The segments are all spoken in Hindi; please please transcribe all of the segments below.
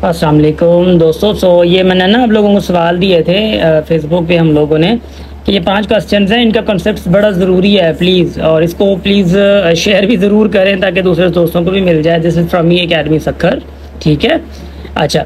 अस्सलाम वालेकुम दोस्तों। ये मैंने ना आप लोगों को सवाल दिए थे फेसबुक पे हम लोगों ने कि ये 5 क्वेश्चन हैं, इनका कॉन्सेप्ट बड़ा ज़रूरी है प्लीज़, और इसको प्लीज़ शेयर भी ज़रूर करें ताकि दूसरे दोस्तों को भी मिल जाए। This is from me academy Sukkur, ठीक है। अच्छा,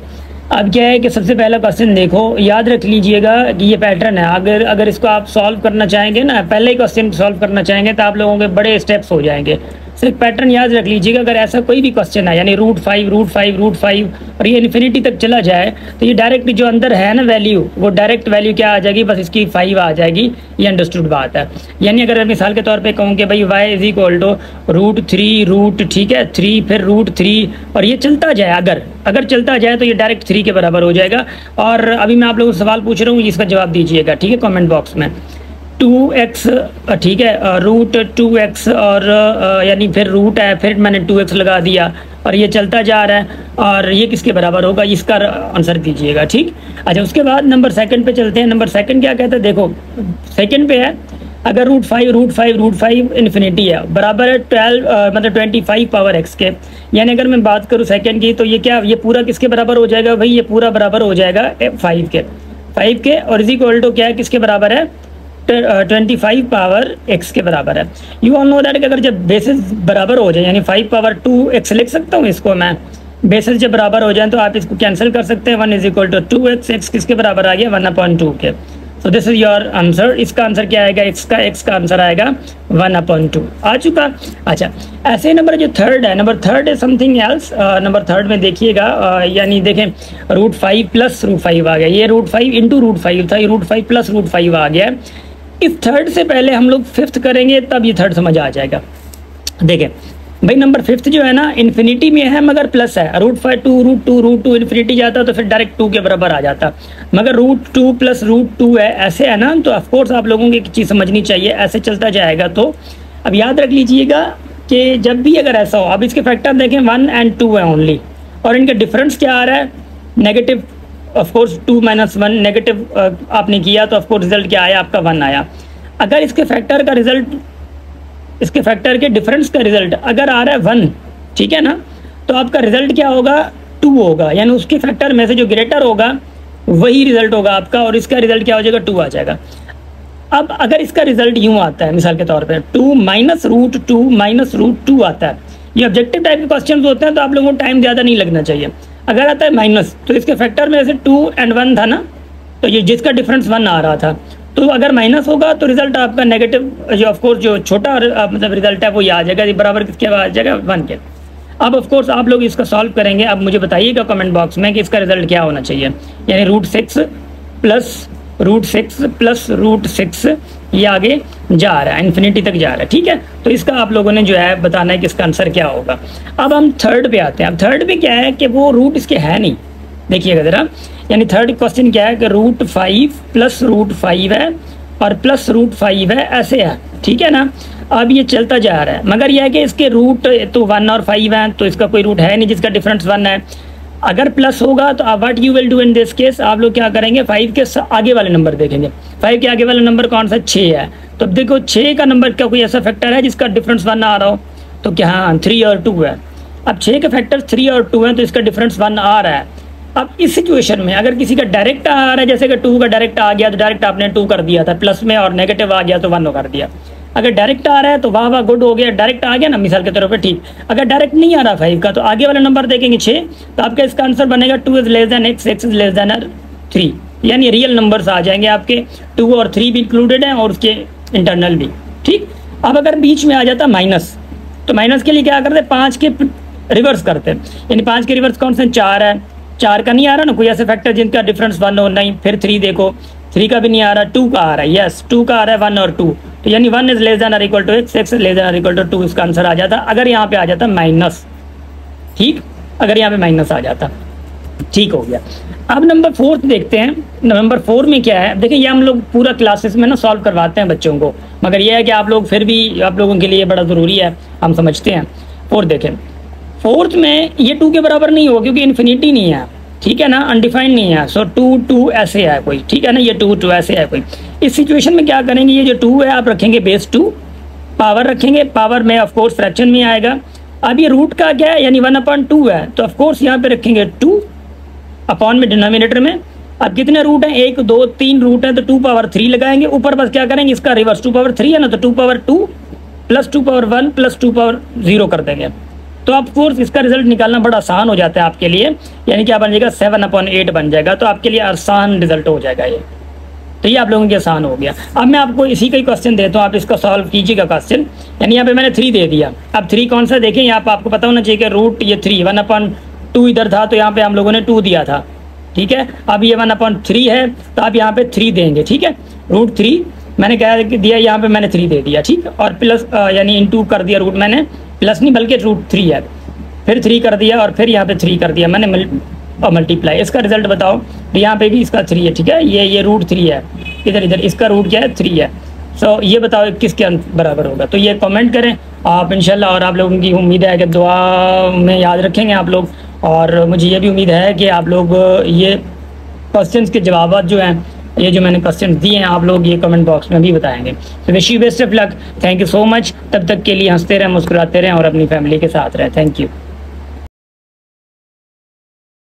अब क्या है कि सबसे पहला क्वेश्चन देखो, याद रख लीजिएगा कि ये पैटर्न है। अगर इसको आप सॉल्व करना चाहेंगे ना, पहले ही क्वेश्चन सॉल्व करना चाहेंगे तो आप लोगों के बड़े स्टेप्स हो जाएंगे। सिर्फ पैटर्न याद रख लीजिएगा। अगर ऐसा कोई भी क्वेश्चन है, यानी √5 और ये इन्फिनिटी तक चला जाए, तो ये डायरेक्ट जो अंदर है ना वैल्यू, वो डायरेक्ट वैल्यू क्या आ जाएगी, बस इसकी 5 आ जाएगी। ये अंडरस्टूड बात है। यानी अगर मिसाल के तौर पे कहूँ कि भाई y = √3 ठीक है 3 फिर √3 और ये चलता जाए, अगर चलता जाए तो ये डायरेक्ट 3 के बराबर हो जाएगा। और अभी मैं आप लोगों से सवाल पूछ रहा हूँ, इसका जवाब दीजिएगा, ठीक है, कमेंट बॉक्स में। 2x ठीक है, √2x और यानी फिर रूट है, फिर मैंने 2x लगा दिया और ये चलता जा रहा है, और ये किसके बराबर होगा, इसका आंसर दीजिएगा, ठीक। अच्छा, उसके बाद नंबर सेकंड पे चलते हैं। नंबर सेकंड क्या कहता है, देखो सेकंड पे है, अगर √5 इन्फिनिटी है, बराबर है 12 मतलब 25 पावर x के। यानी अगर मैं बात करूँ सेकंड की, तो ये क्या, ये पूरा किसके बराबर हो जाएगा भाई, ये पूरा बराबर हो जाएगा 5 के और = क्या है, किसके बराबर है, 25 पावर x के बराबर है। यू ऑल नो दैट कि अगर जब बेसिस बराबर हो जाए, यानी 5 पावर 2x लिख सकता हूँ इसको मैं, बेसिस जब बराबर हो जाए तो आप इसको कैंसिल कर सकते हैं। 1 = 2x, x किसके बराबर आ गया, 1/2 के। So this is your answer. इसका आंसर क्या आएगा, x का आंसर आएगा 1/2 आ चुका। अच्छा, ऐसे नंबर जो थर्ड है, नंबर थर्ड है समथिंग एल्स। नंबर थर्ड में देखिएगा, यानी देखें √5 + √5 आ गया, ये √5 × √5 था, ये √5 + √5 आ गया। इस थर्ड से पहले हम लोग फिफ्थ करेंगे, तब ये थर्ड समझ आ जाएगा। देखें भाई, नंबर फिफ्थ जो है ना इन्फिनिटी में है मगर प्लस है। √5 √2 इन्फिनिटी जाता तो फिर डायरेक्ट 2 के बराबर आ जाता, मगर √2 + √2 है, ऐसे है ना, तो ऑफकोर्स आप लोगों की एक चीज़ समझनी चाहिए, ऐसे चलता जाएगा। तो अब याद रख लीजिएगा कि जब भी अगर ऐसा हो, अब इसके फैक्टर देखें 1 और 2 है ओनली, और इनका डिफरेंस क्या आ रहा है, नेगेटिव। ऑफकोर्स 2 - 1 नेगेटिव आपने किया तो ऑफकोर्स रिजल्ट क्या आया, आपका 1 आया। अगर इसके फैक्टर का रिजल्ट, इसके फैक्टर के डिफरेंस का रिजल्ट अगर आ रहा है 1, ठीक है ना, तो आपका रिजल्ट क्या होगा, 2 होगा। यानी उसके फैक्टर में से जो ग्रेटर होगा वही रिजल्ट होगा आपका, और इसका रिजल्ट क्या हो जाएगा, 2 आ जाएगा। अब अगर इसका रिजल्ट यूँ आता है, मिसाल के तौर पर 2 - √2 - √2 आता है, ये ऑब्जेक्टिव टाइप के क्वेश्चन होते हैं, तो आप लोगों को टाइम ज़्यादा नहीं लगना चाहिए। अगर आता है माइनस, तो इसके फैक्टर में से 2 और 1 था ना, तो ये जिसका डिफरेंस 1 आ रहा था, तो अगर माइनस होगा तो रिजल्ट आपका नेगेटिव, जो ऑफकोर्स जो छोटा मतलब रिजल्ट है वो ये आ जाएगा, बराबर किसके आ जाएगा, 1 के। अब ऑफकोर्स आप लोग इसका सॉल्व करेंगे। अब मुझे बताइएगा कमेंट बॉक्स में कि इसका रिजल्ट क्या होना चाहिए। यानी √6 + √6 ये आगे जा रहा है, इन्फिनिटी तक जा रहा है, ठीक है। तो इसका आप लोगों ने जो है बताना है कि इसका आंसर क्या होगा। अब हम थर्ड पे आते हैं। अब थर्ड पे क्या है कि वो रूट इसके है नहीं, देखिएगा ज़रा। यानी थर्ड क्वेश्चन क्या है कि √5 + √5 है और प्लस √5 है, ऐसे है, ठीक है ना। अब ये चलता जा रहा है, मगर यह है कि इसके रूट तो 1 और 5 हैं, तो इसका कोई रूट है नहीं जिसका डिफरेंस 1 है। अगर प्लस होगा तो आप what you will do in this case, आप लोग क्या करेंगे, 5 के आगे वाले नंबर देखेंगे। 5 के आगे वाला नंबर कौन सा, 6 है। तो अब देखो 6 का नंबर का कोई ऐसा फैक्टर है जिसका डिफरेंस 1 आ रहा हो, तो क्या, हाँ 3 और 2 है। अब 6 के फैक्टर 3 और 2 हैं, तो इसका डिफरेंस 1 आ रहा है। अब इस सिचुएशन में अगर किसी का डायरेक्ट आ रहा है, जैसे कि 2 का डायरेक्ट आ गया तो डायरेक्ट आपने 2 कर दिया था प्लस में, और नेगेटिव आ गया तो 1 कर दिया। अगर डायरेक्ट आ रहा है तो वाह वाह गुड हो गया, डायरेक्ट आ गया ना, मिसाल के तौर पे, ठीक। अगर डायरेक्ट नहीं आ रहा 5 का, तो आगे वाला नंबर देखेंगे 6, तो आपका इसका आंसर बनेगा 2 > x, x > 3। यानी रियल नंबर्स आ जाएंगे आपके, 2 और 3 भी इंक्लूडेड हैं और उसके इंटरनल भी, ठीक। अब अगर बीच में आ जाता माइनस, तो माइनस के लिए क्या करते हैं, 5 के रिवर्स करते हैं। यानी 5 के रिवर्स कौन से, 4 है, 4 का नहीं आ रहा ना कोई ऐसे फैक्टर जिनका डिफरेंस 1 हो, नहीं। फिर 3 देखो, 3 का भी नहीं आ रहा, 2 का आ रहा है, यस 2 का आ रहा है, 1 और 2, तो यानी 1 > x, x > 2 इसका आंसर आ जाता। अगर यहाँ पे आ जाता माइनस, ठीक, अगर यहाँ पे माइनस आ जाता, ठीक हो गया। अब नंबर 4 देखते हैं। नंबर 4 में क्या है, देखिए ये हम लोग पूरा क्लासेस में ना सॉल्व करवाते हैं बच्चों को, मगर यह है कि आप लोग फिर भी, आप लोगों के लिए बड़ा ज़रूरी है, हम समझते हैं। 4 देखें, 4th में ये 2 के बराबर नहीं होगा क्योंकि इन्फिनिटी नहीं है, ठीक है ना, अनडिफाइंड नहीं है। सो 2 ऐसे है कोई, ठीक है ना, ये 2 ऐसे है कोई। इस सिचुएशन में क्या करेंगे, ये जो 2 है आप रखेंगे बेस 2, पावर रखेंगे, पावर में ऑफकोर्स फ्रैक्शन में आएगा। अब ये रूट का क्या है, यानी 1/2 है, तो ऑफकोर्स यहाँ पे रखेंगे 2 अपॉन में डिनोमिनेटर में। अब कितने रूट हैं, 1 2 3 रूट हैं, तो 2 पावर 3 लगाएंगे। ऊपर बस क्या करेंगे, इसका रिवर्स 2 पावर 3 है ना, तो 2 power 2 plus 2 power 1 plus 2 power 0 कर देंगे। तो ऑफ कोर्स इसका रिजल्ट निकालना बड़ा आसान हो जाता है आपके लिए, यानी क्या बन जाएगा 7/8 बन जाएगा। तो आपके लिए आसान रिजल्ट हो जाएगा ये। तो ये आप लोगों के आसान हो गया। अब मैं आपको इसी का ही क्वेश्चन देता हूँ, आप इसका सॉल्व कीजिएगा क्वेश्चन। यानी यहाँ पे मैंने 3 दे दिया। अब 3 कौन सा देखें, यहाँ पे आपको पता होना चाहिए कि रूट ये 3 1/2 इधर था, तो यहाँ पे हम लोगों ने 2 दिया था, ठीक है। अब ये 1/3 है, तो आप यहाँ पे 3 देंगे, ठीक है। √3 मैंने क्या दिया, यहाँ पे मैंने 3 दे दिया, ठीक है। और प्लस यानी इंटू कर दिया रूट, मैंने प्लस नहीं बल्कि √3 है, फिर 3 कर दिया और फिर यहाँ पे 3 कर दिया मैंने और मल्टीप्लाई। इसका रिजल्ट बताओ, तो यहाँ पे भी इसका 3 है, ठीक है। ये √3 है, इधर इसका रूट क्या है 3 है। सो ये बताओ किसके बराबर होगा, तो ये कमेंट करें आप इंशाल्लाह। और आप लोगों की उम्मीद है कि दुआ में याद रखेंगे आप लोग, और मुझे ये भी उम्मीद है कि आप लोग ये क्वेश्चंस के जवाब जो हैं, ये जो मैंने क्वेश्चन दिए हैं, आप लोग ये कमेंट बॉक्स में भी बताएंगे। तो wish you best of luck, thank you so much. तब तक के लिए हंसते रहें, मुस्कुराते रहें और अपनी फैमिली के साथ रहें। Thank you.